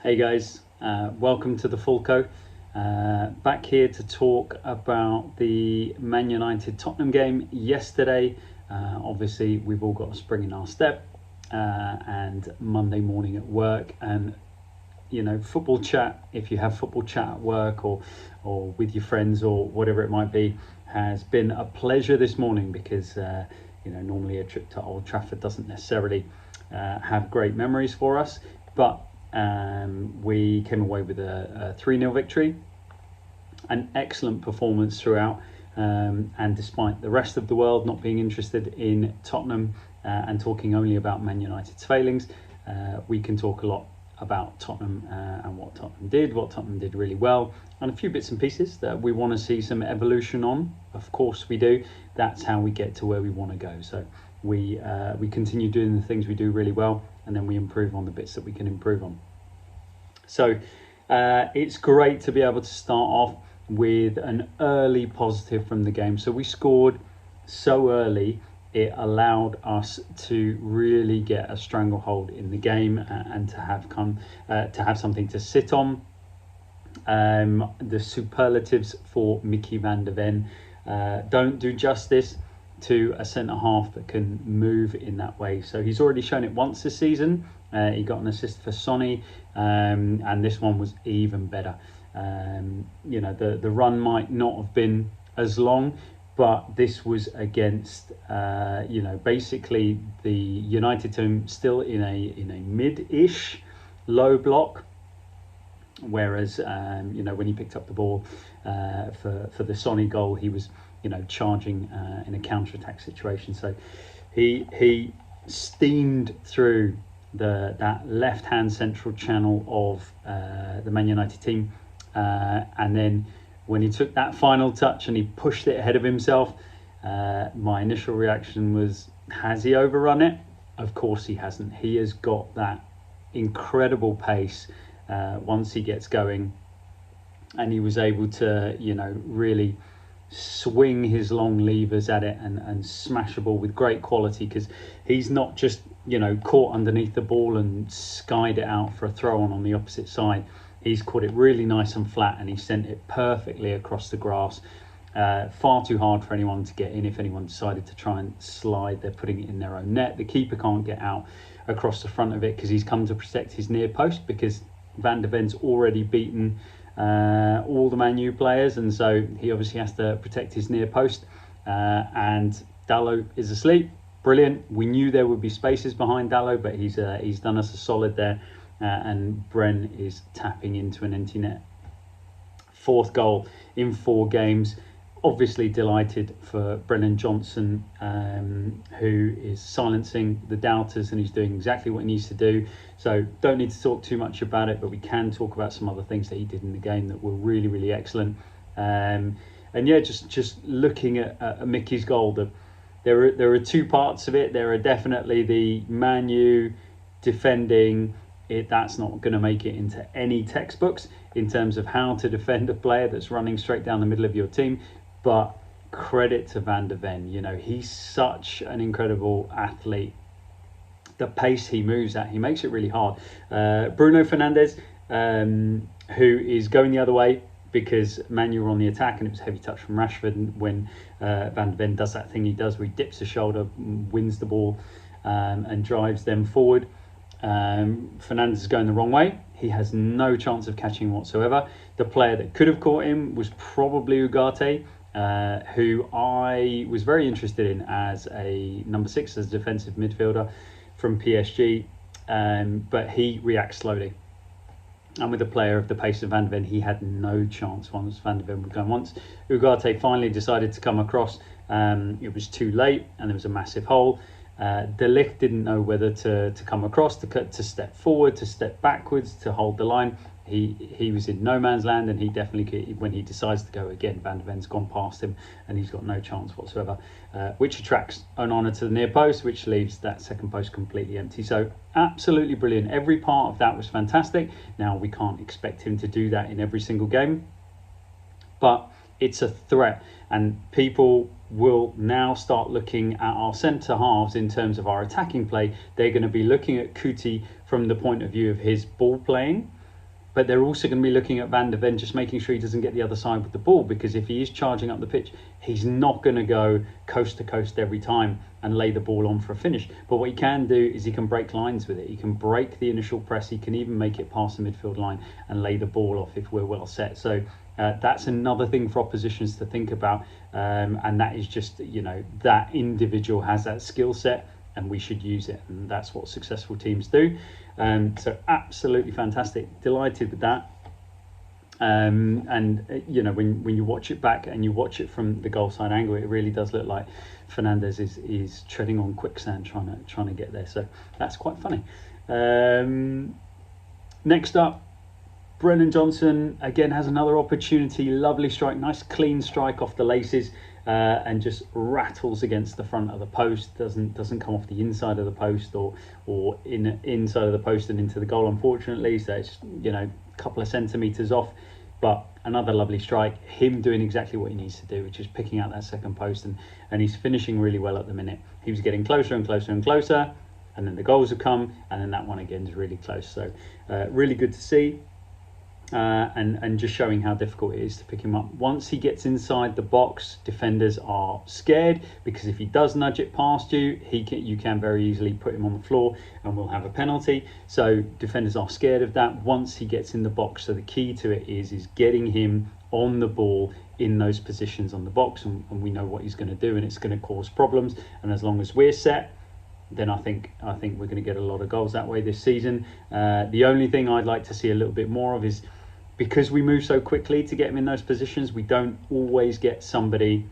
Hey guys, welcome to the Fulco. Back here to talk about the Man United Tottenham game yesterday. Obviously, we've all got a spring in our step and Monday morning at work, and football chat. If you have football chat at work or with your friends or whatever it might be, has been a pleasure this morning because normally a trip to Old Trafford doesn't necessarily have great memories for us, but we came away with a 3-0 victory, an excellent performance throughout, and despite the rest of the world not being interested in Tottenham and talking only about Man United's failings, we can talk a lot about Tottenham and what Tottenham did really well, and a few bits and pieces that we want to see some evolution on. Of course we do. That's how we get to where we want to go. So we continue doing the things we do really well, and then we improve on the bits that we can improve on. So it's great to be able to start off with an early positive from the game. So we scored so early, it allowed us to really get a stranglehold in the game and to have something to sit on. The superlatives for Mickey van de Ven don't do justice to a centre-half that can move in that way. So he's already shown it once this season. He got an assist for Sonny, and this one was even better. The run might not have been as long, but this was against basically the United team still in a mid-ish low block, whereas when he picked up the ball for the Sonny goal, he was charging in a counter-attack situation. So he steamed through that left-hand central channel of the Man United team, and then when he took that final touch and he pushed it ahead of himself, my initial reaction was, has he overrun it? Of course he hasn't. He has got that incredible pace once he gets going, and he was able to really swing his long levers at it and smash a ball with great quality, because he's not just caught underneath the ball and skied it out for a throw on the opposite side. He's caught it really nice and flat, and he sent it perfectly across the grass. Far too hard for anyone to get in. If anyone decided to try and slide, they're putting it in their own net. The keeper can't get out across the front of it because he's come to protect his near post, because Van de Ven's already beaten all the Man U players, and so he obviously has to protect his near post, and Dalot is asleep. Brilliant. We knew there would be spaces behind Dalot, but he's done us a solid there, and Bren is tapping into an empty net. 4th goal in 4 games. Obviously delighted for Brennan Johnson, who is silencing the doubters, and he's doing exactly what he needs to do. So don't need to talk too much about it, but we can talk about some other things that he did in the game that were really, really excellent. And yeah, just looking at Mickey's goal, there are 2 parts of it. There are definitely the Man U defending it. That's not going to make it into any textbooks in terms of how to defend a player that's running straight down the middle of your team. But credit to Van de Ven, he's such an incredible athlete. The pace he moves at, he makes it really hard. Bruno Fernandes, who is going the other way because Man U were on the attack, and it was a heavy touch from Rashford. And when Van de Ven does that thing he does where he dips his shoulder, wins the ball, and drives them forward, Fernandes is going the wrong way. He has no chance of catching whatsoever. The player that could have caught him was probably Ugarte, who I was very interested in as a number 6, as a defensive midfielder from PSG, but he reacts slowly. And with a player of the pace of Van de Ven, he had no chance once Van de Ven was going. Once Ugarte finally decided to come across, it was too late, and there was a massive hole. De Ligt didn't know whether to come across, to step forward, to step backwards, to hold the line. He was in no man's land, and he definitely, when he decides to go again, Van de Ven's gone past him, and he's got no chance whatsoever, which attracts Onana to the near post, which leaves that second post completely empty. So absolutely brilliant. Every part of that was fantastic. Now, we can't expect him to do that in every single game, but it's a threat, and people will now start looking at our centre halves in terms of our attacking play. They're going to be looking at Kuti from the point of view of his ball playing, but they're also going to be looking at Van de Ven, just making sure he doesn't get the other side with the ball, because if he is charging up the pitch, he's not going to go coast to coast every time and lay the ball on for a finish. But what he can do is he can break lines with it. He can break the initial press. He can even make it past the midfield line and lay the ball off if we're well set. So that's another thing for oppositions to think about, and that is just, you know, that individual has that skill set and we should use it, and that's what successful teams do. So absolutely fantastic, delighted with that. And you know, when you watch it back and you watch it from the goal side angle, it really does look like Fernandes is treading on quicksand trying to get there. So that's quite funny. Next up, Brennan Johnson again has another opportunity. Lovely strike, nice clean strike off the laces, and just rattles against the front of the post. Doesn't come off the inside of the post or inside of the post and into the goal, unfortunately. So it's, you know, a couple of centimeters off. But another lovely strike. Him doing exactly what he needs to do, which is picking out that second post, and he's finishing really well at the minute. He was getting closer and closer and closer, and then the goals have come, and then that one again is really close. So really good to see. And just showing how difficult it is to pick him up. Once he gets inside the box, defenders are scared, because if he does nudge it past you, you can very easily put him on the floor and we'll have a penalty. So defenders are scared of that once he gets in the box. So the key to it is getting him on the ball in those positions on the box, and we know what he's going to do, and it's going to cause problems. And as long as we're set, then I think we're going to get a lot of goals that way this season. The only thing I'd like to see a little bit more of is, because we move so quickly to get him in those positions, we don't always get somebody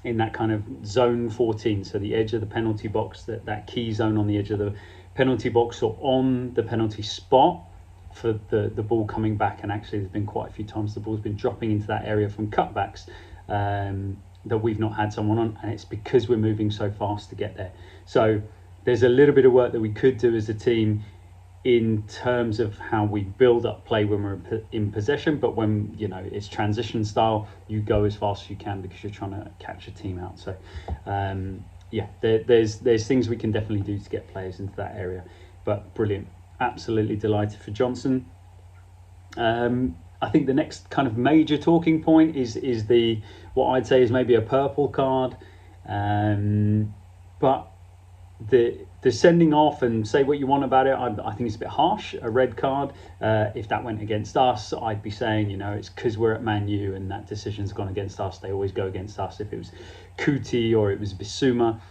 in that kind of zone 14, so the edge of the penalty box, that key zone on the edge of the penalty box or on the penalty spot for the ball coming back. And actually there's been quite a few times the ball's been dropping into that area from cutbacks that we've not had someone on, and it's because we're moving so fast to get there. So there's a little bit of work that we could do as a team in terms of how we build up play when we're in possession, but when, you know, it's transition style, you go as fast as you can because you're trying to catch a team out. So yeah, there's things we can definitely do to get players into that area. But brilliant, absolutely delighted for Johnson. I think the next kind of major talking point is the, what I'd say is maybe a purple card, but the sending off, and say what you want about it, I think it's a bit harsh. A red card, if that went against us, I'd be saying, you know, it's because we're at Man U and that decision's gone against us. They always go against us. If it was Kuti or it was Bissouma,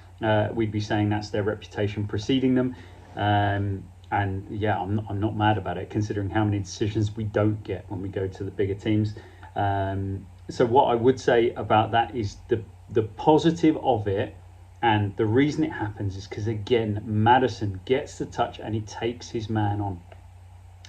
we'd be saying that's their reputation preceding them. And yeah, I'm not mad about it, considering how many decisions we don't get when we go to the bigger teams. So what I would say about that is the positive of it. And the reason it happens is because, again, Maddison gets the touch and he takes his man on.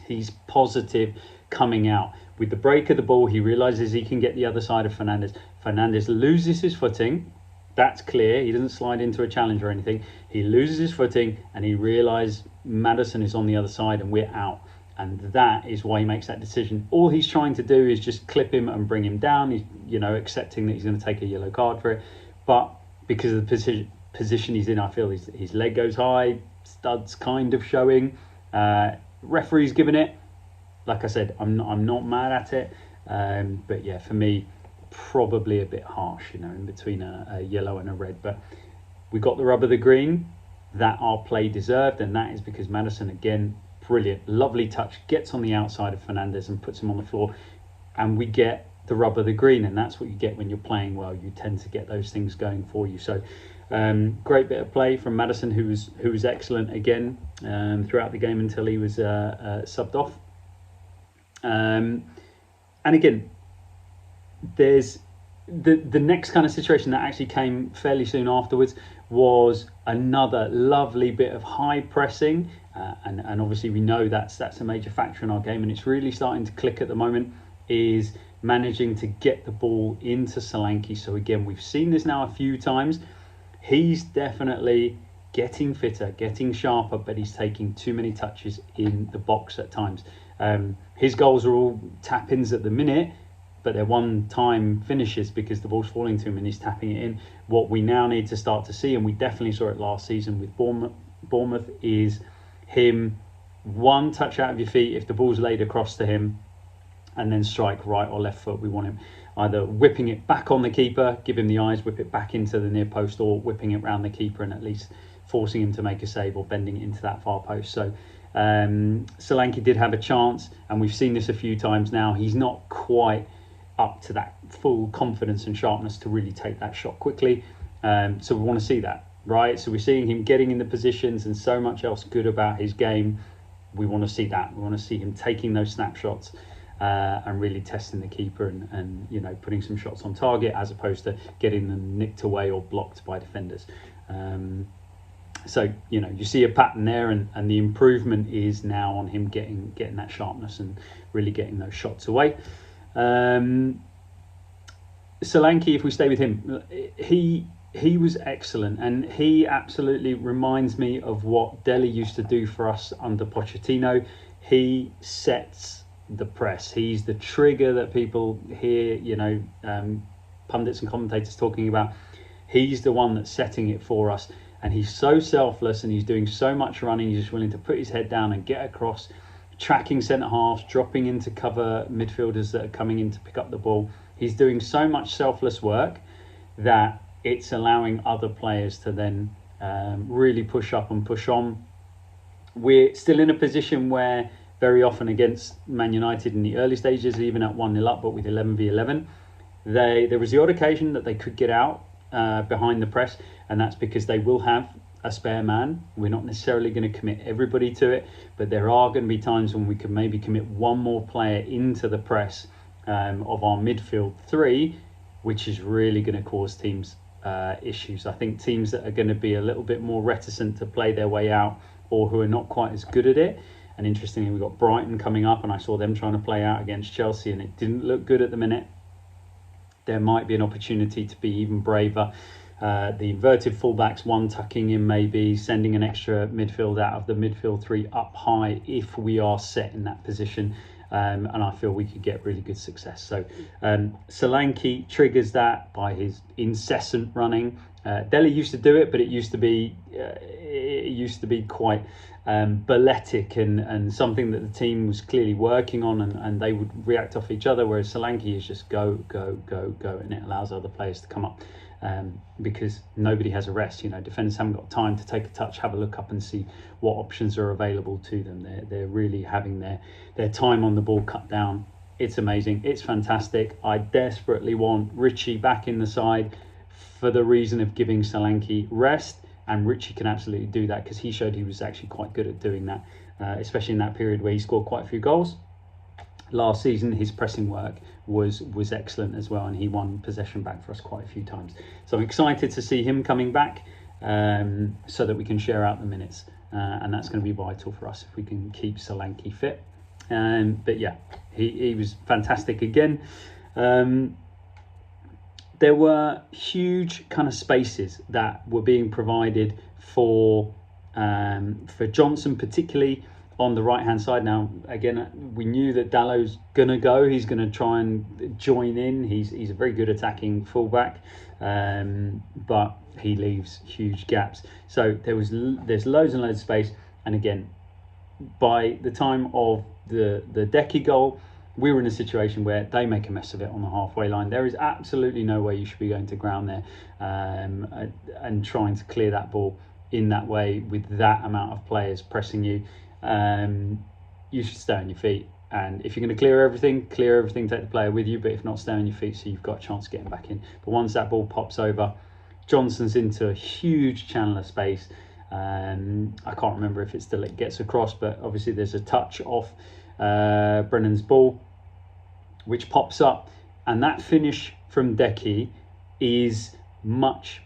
He's positive coming out. With the break of the ball, he realises he can get the other side of Fernandes. Fernandes loses his footing. That's clear. He doesn't slide into a challenge or anything. He loses his footing and he realises Maddison is on the other side and we're out. And that is why he makes that decision. All he's trying to do is just clip him and bring him down. He's, you know, accepting that he's going to take a yellow card for it. But because of the position he's in, I feel his leg goes high, studs kind of showing. Referee's given it. Like I said, I'm not mad at it. But yeah, for me, probably a bit harsh, you know, in between a yellow and a red. But we got the rub of the green that our play deserved, and that is because Maddison, again, brilliant, lovely touch, gets on the outside of Fernandes and puts him on the floor, and we get the rub of the green. And that's what you get when you're playing well. You tend to get those things going for you. So great bit of play from Maddison, who was excellent again throughout the game until he was subbed off. And again, there's the next kind of situation that actually came fairly soon afterwards was another lovely bit of high pressing, and obviously we know that's a major factor in our game, and it's really starting to click at the moment, is managing to get the ball into Solanke. So again, we've seen this now a few times. He's definitely getting fitter, getting sharper, but he's taking too many touches in the box at times. His goals are all tap-ins at the minute, but they're one-time finishes because the ball's falling to him and he's tapping it in. What we now need to start to see, and we definitely saw it last season with Bournemouth, is him one touch out of your feet if the ball's laid across to him, and then strike right or left foot. We want him either whipping it back on the keeper, give him the eyes, whip it back into the near post, or whipping it round the keeper and at least forcing him to make a save or bending it into that far post. So Solanke did have a chance, and we've seen this a few times now. He's not quite up to that full confidence and sharpness to really take that shot quickly. So we want to see that, right? So we're seeing him getting in the positions and so much else good about his game. We want to see that. We want to see him taking those snapshots and really testing the keeper and you know, putting some shots on target as opposed to getting them nicked away or blocked by defenders. So you know, you see a pattern there, and the improvement is now on him getting that sharpness and really getting those shots away. Solanke, if we stay with him, he was excellent, and he absolutely reminds me of what Dele used to do for us under Pochettino. He sets the press. He's the trigger that people hear, you know, pundits and commentators talking about. He's the one that's setting it for us, and he's so selfless, and he's doing so much running. He's just willing to put his head down and get across, tracking centre halves, dropping into cover midfielders that are coming in to pick up the ball. He's doing so much selfless work that it's allowing other players to then really push up and push on. We're still in a position where very often against Man United in the early stages, even at 1-0 up, but with 11v11, there was the odd occasion that they could get out behind the press, and that's because they will have a spare man. We're not necessarily going to commit everybody to it, but there are going to be times when we can maybe commit one more player into the press of our midfield three, which is really going to cause teams issues. I think teams that are going to be a little bit more reticent to play their way out, or who are not quite as good at it. And interestingly, we've got Brighton coming up, and I saw them trying to play out against Chelsea, and it didn't look good at the minute. There might be an opportunity to be even braver. The inverted fullbacks, one tucking in, maybe sending an extra midfield out of the midfield three up high if we are set in that position. And I feel we could get really good success. So Solanke triggers that by his incessant running. Dele used to do it, but it used to be quite balletic and something that the team was clearly working on, and they would react off each other, whereas Solanke is just go, and it allows other players to come up because nobody has a rest. You know, defenders haven't got time to take a touch, have a look up and see what options are available to them. They're really having their time on the ball cut down. It's amazing. It's fantastic. I desperately want Richie back in the side for the reason of giving Solanke rest. And Richie can absolutely do that because he showed he was actually quite good at doing that, especially in that period where he scored quite a few goals. Last season, his pressing work was excellent as well, and he won possession back for us quite a few times. So I'm excited to see him coming back so that we can share out the minutes. And that's going to be vital for us if we can keep Solanke fit. But yeah, he was fantastic again. There were huge kind of spaces that were being provided for Johnson, particularly on the right hand side. Now, again, we knew that Dallow's gonna go. He's gonna try and join in. He's a very good attacking fullback, but he leaves huge gaps. So there's loads and loads of space. And again, by the time of the Decky goal, we were in a situation where they make a mess of it on the halfway line. There is absolutely no way you should be going to ground there and trying to clear that ball in that way with that amount of players pressing you. You should stay on your feet. And if you're going to clear everything, take the player with you. But if not, stay on your feet so you've got a chance of getting back in. But once that ball pops over, Johnson's into a huge channel of space. I can't remember if it's still it gets across, but obviously there's a touch off Brennan's ball, which pops up, and that finish from Decky is much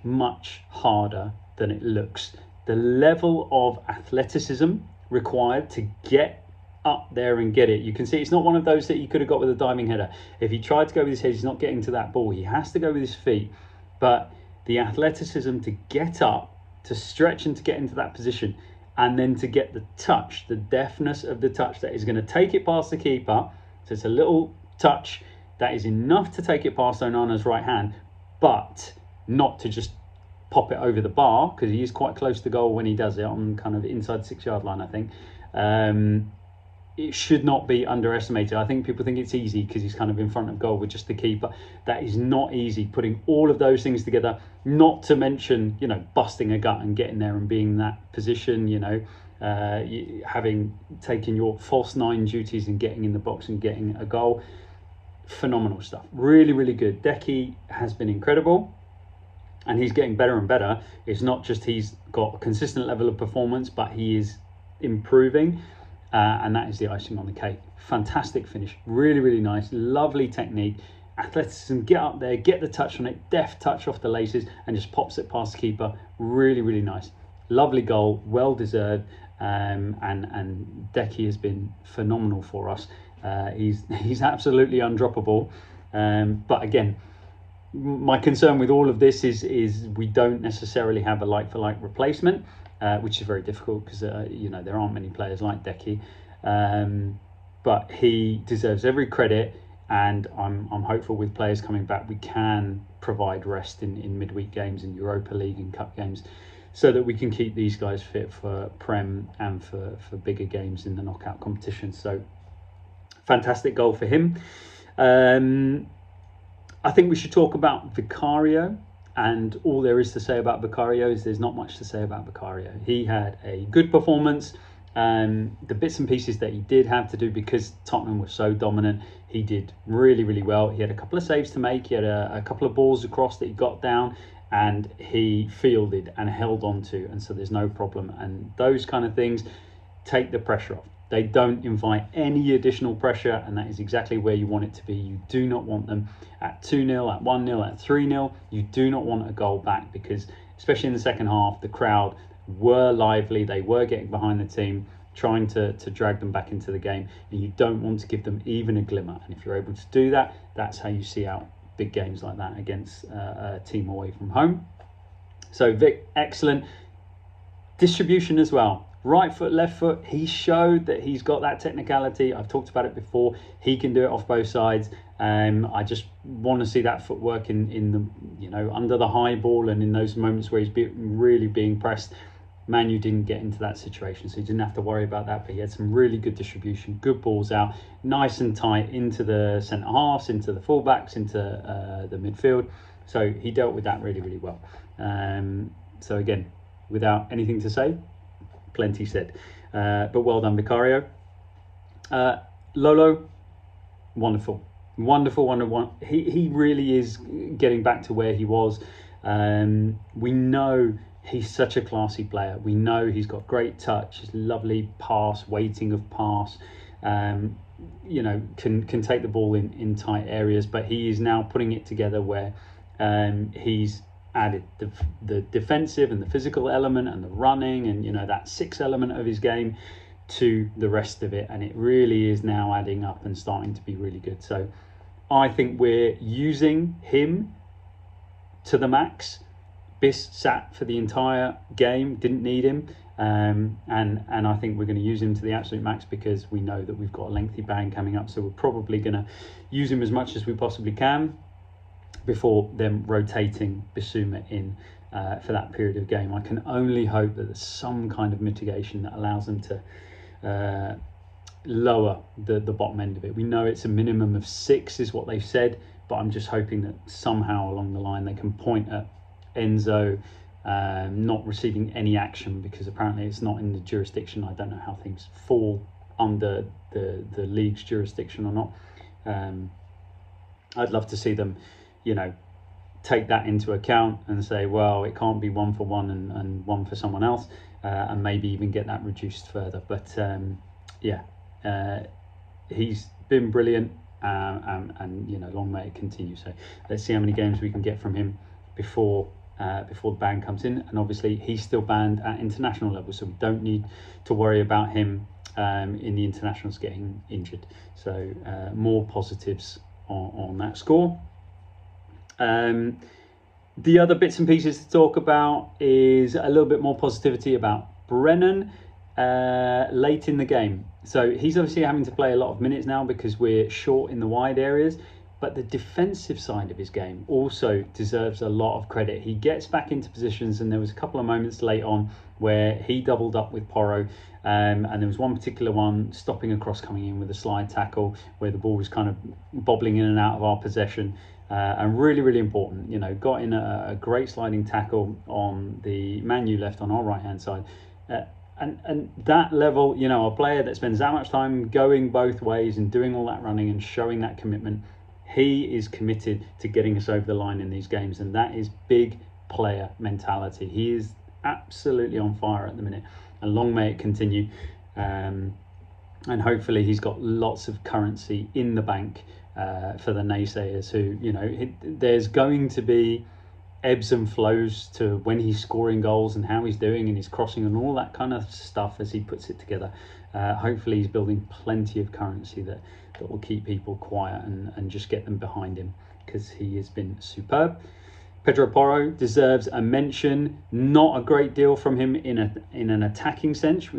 harder than it looks. The level of athleticism required to get up there and get it, you can see it's not one of those that he could have got with a diving header. If he tried to go with his head, he's not getting to that ball. He has to go with his feet. But the athleticism to get up, to stretch and to get into that position, and then to get the touch, the deftness of the touch that is going to take it past the keeper. So it's a little touch that is enough to take it past Onana's right hand, but not to just pop it over the bar, because he is quite close to goal when he does it, on kind of inside 6 yard line, I think. It should not be underestimated. I think people think it's easy because he's kind of in front of goal with just the keeper. That is not easy. Putting all of those things together, not to mention, busting a gut and getting there and being in that position, having taken your false nine duties and getting in the box and getting a goal. Phenomenal stuff. Really, really good. Decky has been incredible. And he's getting better and better. It's not just he's got a consistent level of performance, but he is improving. And that is the icing on the cake. Fantastic finish. Really, really nice. Lovely technique. Athleticism. Get up there. Get the touch on it. Deft touch off the laces. And just pops it past the keeper. Really, really nice. Lovely goal. Well deserved. And Decky has been phenomenal for us. He's absolutely undroppable. But again, my concern with all of this is we don't necessarily have a like-for-like replacement, which is very difficult because there aren't many players like Decky, but he deserves every credit, and I'm hopeful with players coming back we can provide rest in midweek games in Europa League and Cup games, so that we can keep these guys fit for Prem and for bigger games in the knockout competition. So fantastic goal for him. I think we should talk about Vicario, and all there is to say about Vicario is there's not much to say about Vicario. He had a good performance. The bits and pieces that he did have to do because Tottenham were so dominant, he did really, really well. He had a couple of saves to make. He had a couple of balls across that he got down and he fielded and held on to, and so there's no problem. And those kind of things take the pressure off. They don't invite any additional pressure, and that is exactly where you want it to be. You do not want them at 2-0, at 1-0, at 3-0. You do not want a goal back because, especially in the second half, the crowd were lively. They were getting behind the team, trying to drag them back into the game, and you don't want to give them even a glimmer. And if you're able to do that, that's how you see out big games like that against a team away from home. So Vic, excellent. Distribution as well. Right foot, left foot. He showed that he's got that technicality. I've talked about it before. He can do it off both sides. I just want to see that footwork in the under the high ball and in those moments where he's really being pressed. Manu didn't get into that situation, so he didn't have to worry about that. But he had some really good distribution, good balls out, nice and tight into the centre halves, into the fullbacks, into the midfield. So he dealt with that really, really well. So again, without anything to say, plenty said, but well done, Vicario. Lolo, wonderful. He really is getting back to where he was. We know he's such a classy player. We know he's got great touch, his lovely pass, weighting of pass. Can take the ball in tight areas, but he is now putting it together where he's added the defensive and the physical element and the running and that sixth element of his game to the rest of it, and it really is now adding up and starting to be really good. So I think we're using him to the max. Biss sat for the entire game, didn't need him, and I think we're going to use him to the absolute max because we know that we've got a lengthy ban coming up, so we're probably going to use him as much as we possibly can before them rotating Bissouma in for that period of game. I can only hope that there's some kind of mitigation that allows them to lower the bottom end of it. We know it's a minimum of 6 is what they've said, but I'm just hoping that somehow along the line they can point at Enzo not receiving any action, because apparently it's not in the jurisdiction. I don't know how things fall under the league's jurisdiction or not. I'd love to see them take that into account and say, well, it can't be 1 for 1 and 1 for someone else, and maybe even get that reduced further. But he's been brilliant, and long may it continue. So let's see how many games we can get from him before the ban comes in. And obviously he's still banned at international level, so we don't need to worry about him in the internationals getting injured. So more positives on that score. The other bits and pieces to talk about is a little bit more positivity about Brennan late in the game. So he's obviously having to play a lot of minutes now because we're short in the wide areas. But the defensive side of his game also deserves a lot of credit. He gets back into positions, and there was a couple of moments late on where he doubled up with Porro, and there was one particular one stopping across, coming in with a slide tackle where the ball was kind of bobbling in and out of our possession, and really, really important. You know, got in a great sliding tackle on the man U left on our right hand side. And that level, you know, a player that spends that much time going both ways and doing all that running and showing that commitment, he is committed to getting us over the line in these games, and that is big player mentality. He is absolutely on fire at the minute, and long may it continue. And hopefully he's got lots of currency in the bank for the naysayers who, you know, there's going to be ebbs and flows to when he's scoring goals and how he's doing and his crossing and all that kind of stuff as he puts it together. Hopefully he's building plenty of currency that will keep people quiet and just get them behind him, because he has been superb. Pedro Porro deserves a mention. Not a great deal from him in an attacking sense,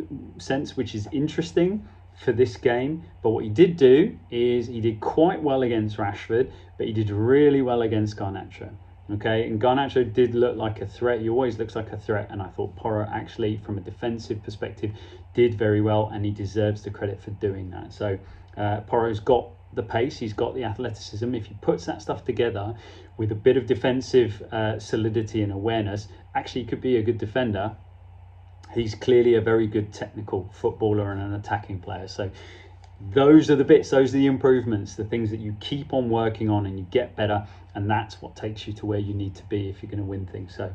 which is interesting for this game. But what he did do is he did quite well against Rashford, but he did really well against Garnacho. Okay, and Garnacho did look like a threat. He always looks like a threat, and I thought Porro actually, from a defensive perspective, did very well, and he deserves the credit for doing that. So Porro's got the pace, he's got the athleticism. If he puts that stuff together with a bit of defensive solidity and awareness, actually he could be a good defender. He's clearly a very good technical footballer and an attacking player. So those are the bits, those are the improvements, the things that you keep on working on and you get better, and that's what takes you to where you need to be if you're going to win things. So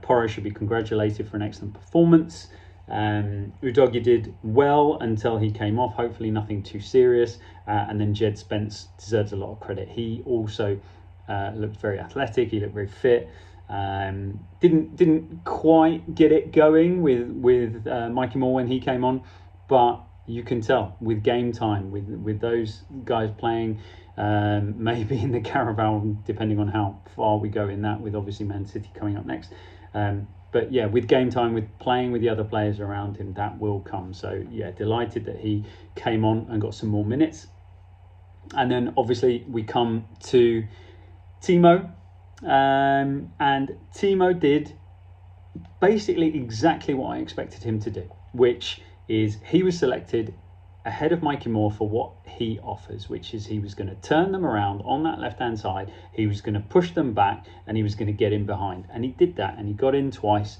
Porro should be congratulated for an excellent performance. Udogie did well until he came off, hopefully nothing too serious, and then Jed Spence deserves a lot of credit. He also looked very athletic, he looked very fit. Didn't quite get it going with Mikey Moore when he came on, but you can tell with game time, with those guys playing, maybe in the Carabao, depending on how far we go in that, with obviously Man City coming up next. But yeah, with game time, with playing with the other players around him, that will come. So yeah, delighted that he came on and got some more minutes. And then obviously we come to Timo, and Timo did basically exactly what I expected him to do, which is he was selected ahead of Mikey Moore for what he offers, which is he was going to turn them around on that left-hand side, he was going to push them back, and he was going to get in behind. And he did that, and he got in twice,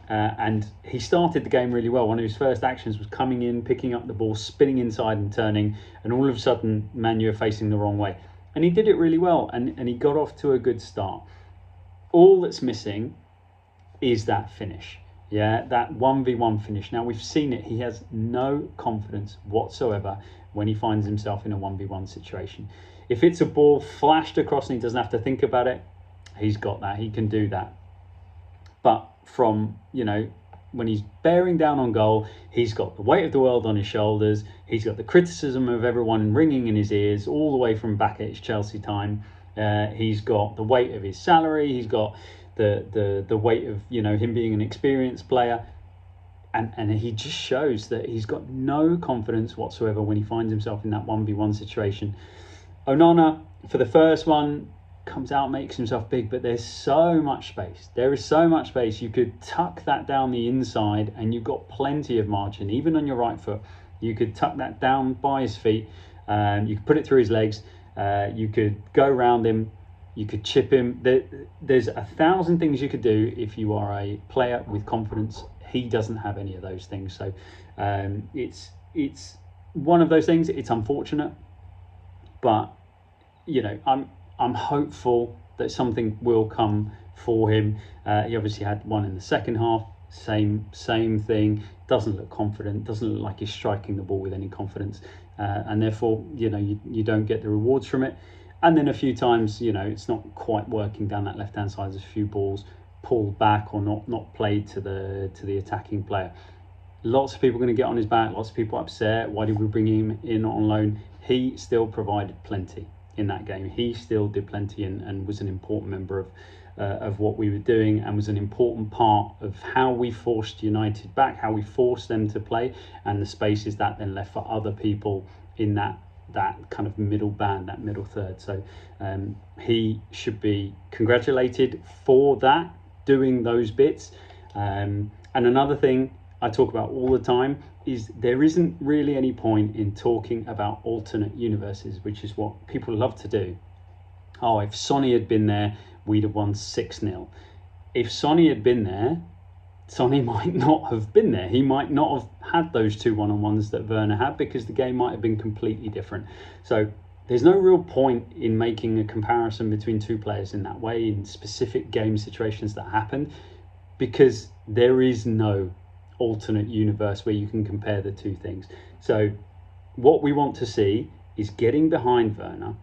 and he started the game really well. One of his first actions was coming in, picking up the ball, spinning inside and turning, and all of a sudden Man U are facing the wrong way. And he did it really well, and he got off to a good start. All that's missing is that finish. Yeah, that 1v1 finish. Now, we've seen it. He has no confidence whatsoever when he finds himself in a 1v1 situation. If it's a ball flashed across and he doesn't have to think about it, he's got that. He can do that. But from, you know, when he's bearing down on goal, he's got the weight of the world on his shoulders. He's got the criticism of everyone ringing in his ears all the way from back at his Chelsea time. He's got the weight of his salary. He's got the weight of, you know, him being an experienced player, and he just shows that he's got no confidence whatsoever when he finds himself in that 1v1 situation. Onana, for the first one, comes out, makes himself big, but there's so much space. There is so much space. You could tuck that down the inside and you've got plenty of margin. Even on your right foot, you could tuck that down by his feet. You could put it through his legs. You could go around him. You could chip him. There's 1,000 things you could do if you are a player with confidence. He doesn't have any of those things. So it's one of those things. It's unfortunate, but you know, I'm hopeful that something will come for him. He obviously had one in the second half. Same thing. Doesn't look confident. Doesn't look like he's striking the ball with any confidence, and therefore, you know, you don't get the rewards from it. And then a few times, you know, it's not quite working down that left-hand side. There's a few balls pulled back or not played to the attacking player. Lots of people are going to get on his back. Lots of people upset. Why did we bring him in on loan? He still provided plenty in that game. He still did plenty and was an important member of what we were doing, and was an important part of how we forced United back, how we forced them to play, and the spaces that then left for other people in that that kind of middle band, that middle third. So he should be congratulated for that, doing those bits. And another thing I talk about all the time is there isn't really any point in talking about alternate universes, which is what people love to do. Oh, if Sonny had been there, we'd have won 6-0. If Sonny had been there, Sonny might not have been there. He might not have had those 2 one-on-ones that Werner had, because the game might have been completely different. So there's no real point in making a comparison between 2 players in that way in specific game situations that happen, because there is no alternate universe where you can compare the 2 things. So what we want to see is getting behind Werner,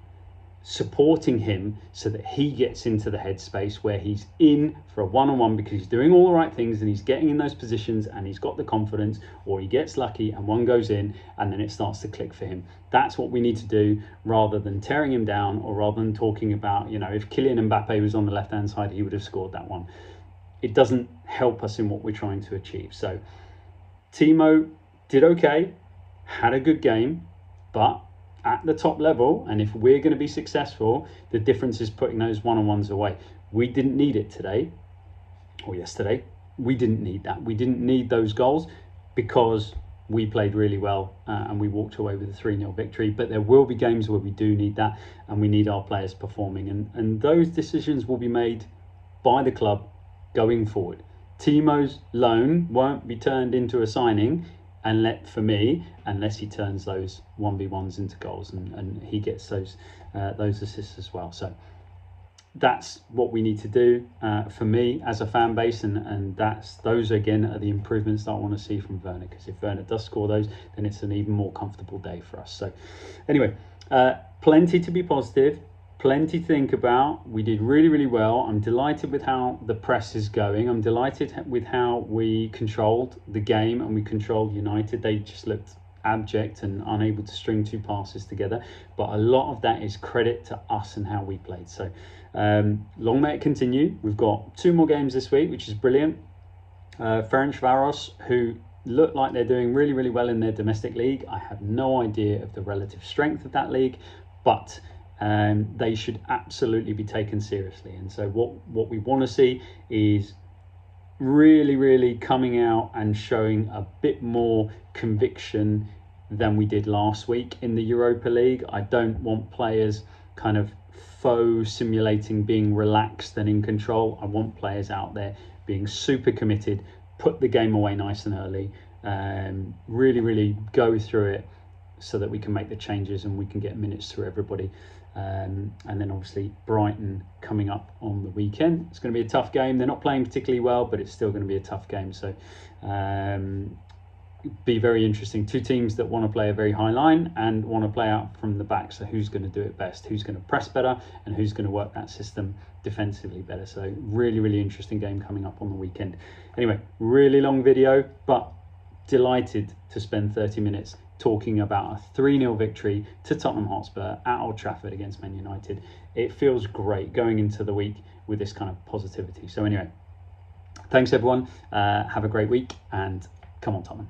supporting him so that he gets into the headspace where he's in for a one-on-one, because he's doing all the right things and he's getting in those positions and he's got the confidence, or he gets lucky and one goes in and then it starts to click for him. That's what we need to do, rather than tearing him down, or rather than talking about, you know, if Kylian Mbappe was on the left-hand side, he would have scored that one. It doesn't help us in what we're trying to achieve. So Timo did okay, had a good game, but at the top level, and if we're going to be successful, the difference is putting those one-on-ones away. We didn't need it today or yesterday. We didn't need that. We didn't need those goals, because we played really well and we walked away with a 3-0 victory. But there will be games where we do need that, and we need our players performing, and those decisions will be made by the club going forward. Timo's loan won't be turned into a signing, and for me, unless he turns those 1v1s into goals and he gets those assists as well. So that's what we need to do for me as a fan base, and those again are the improvements that I want to see from Werner, because if Werner does score those, then it's an even more comfortable day for us. So anyway, plenty to be positive, plenty to think about. We did really, really well. I'm delighted with how the press is going. I'm delighted with how we controlled the game and we controlled United. They just looked abject and unable to string 2 passes together. But a lot of that is credit to us and how we played. So long may it continue. We've got 2 more games this week, which is brilliant. Ferencváros, who look like they're doing really, really well in their domestic league. I have no idea of the relative strength of that league, but they should absolutely be taken seriously. And so what we want to see is really, really coming out and showing a bit more conviction than we did last week in the Europa League. I don't want players kind of faux simulating being relaxed and in control. I want players out there being super committed, put the game away nice and early, really, really go through it so that we can make the changes and we can get minutes through everybody. And then obviously Brighton coming up on the weekend. It's going to be a tough game. They're not playing particularly well, but it's still going to be a tough game. So be very interesting. 2 teams that want to play a very high line and want to play out from the back. So who's going to do it best? Who's going to press better? And who's going to work that system defensively better? So really, really interesting game coming up on the weekend. Anyway, really long video, but delighted to spend 30 minutes talking about a 3-0 victory to Tottenham Hotspur at Old Trafford against Man United. It feels great going into the week with this kind of positivity. So anyway, thanks everyone. Have a great week, and come on Tottenham.